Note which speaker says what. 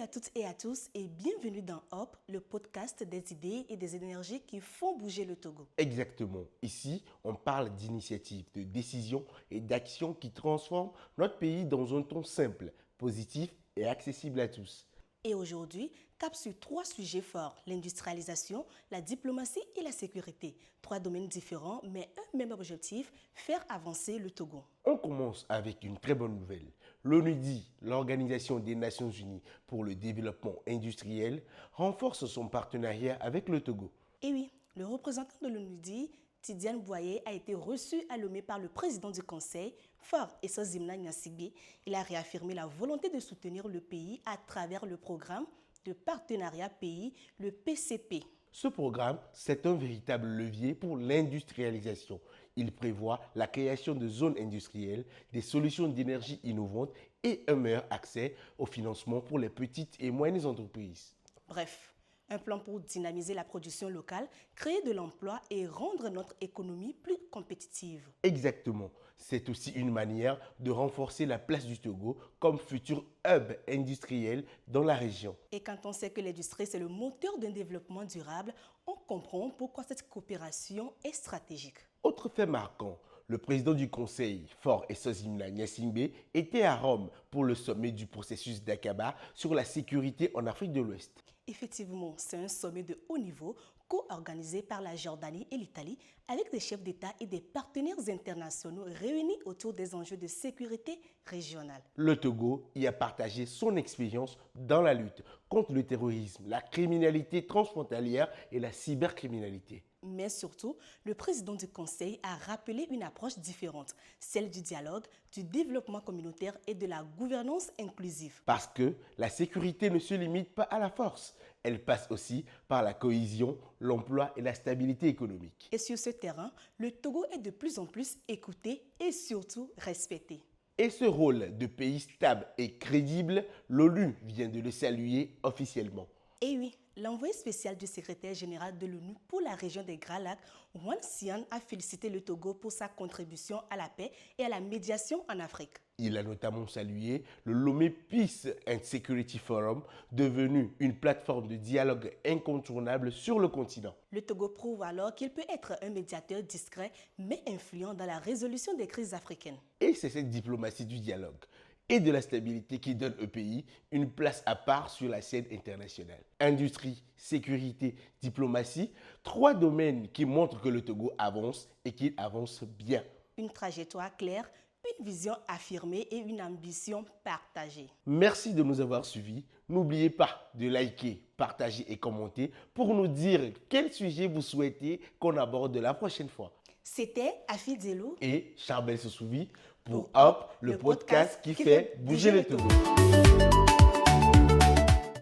Speaker 1: à toutes et à tous et bienvenue dans Hop, le podcast des idées et des énergies qui font bouger le Togo.
Speaker 2: Exactement. Ici, on parle d'initiatives, de décisions et d'actions qui transforment notre pays dans un ton simple, positif et accessible à tous.
Speaker 1: Et aujourd'hui, cap sur 3 sujets forts, l'industrialisation, la diplomatie et la sécurité. 3 domaines différents mais un même objectif, faire avancer le Togo.
Speaker 2: On commence avec une très bonne nouvelle. L'ONUDI, l'Organisation des Nations Unies pour le développement industriel, renforce son partenariat avec le Togo.
Speaker 1: Et oui, le représentant de l'ONUDI, Tidiane Boye, a été reçu à Lomé par le président du Conseil, Faure Essozimna Gnassingbé. Il a réaffirmé la volonté de soutenir le pays à travers le programme de partenariat pays, le PCP.
Speaker 2: Ce programme, c'est un véritable levier pour l'industrialisation. Il prévoit la création de zones industrielles, des solutions d'énergie innovantes et un meilleur accès au financement pour les petites et moyennes entreprises.
Speaker 1: Bref, un plan pour dynamiser la production locale, créer de l'emploi et rendre notre économie plus compétitive.
Speaker 2: Exactement. C'est aussi une manière de renforcer la place du Togo comme futur hub industriel dans la région.
Speaker 1: Et quand on sait que l'industrie, c'est le moteur d'un développement durable, on comprend pourquoi cette coopération est stratégique.
Speaker 2: Autre fait marquant, le président du Conseil, Faure Essozimna Gnassingbé, était à Rome pour le sommet du processus d'Aqaba sur la sécurité en Afrique de l'Ouest.
Speaker 1: Effectivement, c'est un sommet de haut niveau co-organisé par la Jordanie et l'Italie avec des chefs d'État et des partenaires internationaux réunis autour des enjeux de sécurité régionale.
Speaker 2: Le Togo y a partagé son expérience dans la lutte contre le terrorisme, la criminalité transfrontalière et la cybercriminalité.
Speaker 1: Mais surtout, le président du Conseil a rappelé une approche différente, celle du dialogue, du développement communautaire et de la gouvernance inclusive.
Speaker 2: Parce que la sécurité ne se limite pas à la force, elle passe aussi par la cohésion, l'emploi et la stabilité économique.
Speaker 1: Et sur ce terrain, le Togo est de plus en plus écouté et surtout respecté.
Speaker 2: Et ce rôle de pays stable et crédible, l'ONU vient de le saluer officiellement.
Speaker 1: Et oui, l'envoyé spécial du secrétaire général de l'ONU pour la région des Grands Lacs, Juan Xian, a félicité le Togo pour sa contribution à la paix et à la médiation en Afrique.
Speaker 2: Il a notamment salué le Lomé Peace and Security Forum, devenu une plateforme de dialogue incontournable sur le continent.
Speaker 1: Le Togo prouve alors qu'il peut être un médiateur discret mais influent dans la résolution des crises africaines.
Speaker 2: Et c'est cette diplomatie du dialogue et de la stabilité qui donne au pays une place à part sur la scène internationale. Industrie, sécurité, diplomatie, 3 domaines qui montrent que le Togo avance et qu'il avance bien.
Speaker 1: Une trajectoire claire, une vision affirmée et une ambition partagée.
Speaker 2: Merci de nous avoir suivis. N'oubliez pas de liker, partager et commenter pour nous dire quel sujet vous souhaitez qu'on aborde la prochaine fois.
Speaker 1: C'était Afi Diallo
Speaker 2: Et Charbel Sousouvi pour
Speaker 1: Pour
Speaker 2: Hop, le podcast qui fait bouger le Togo.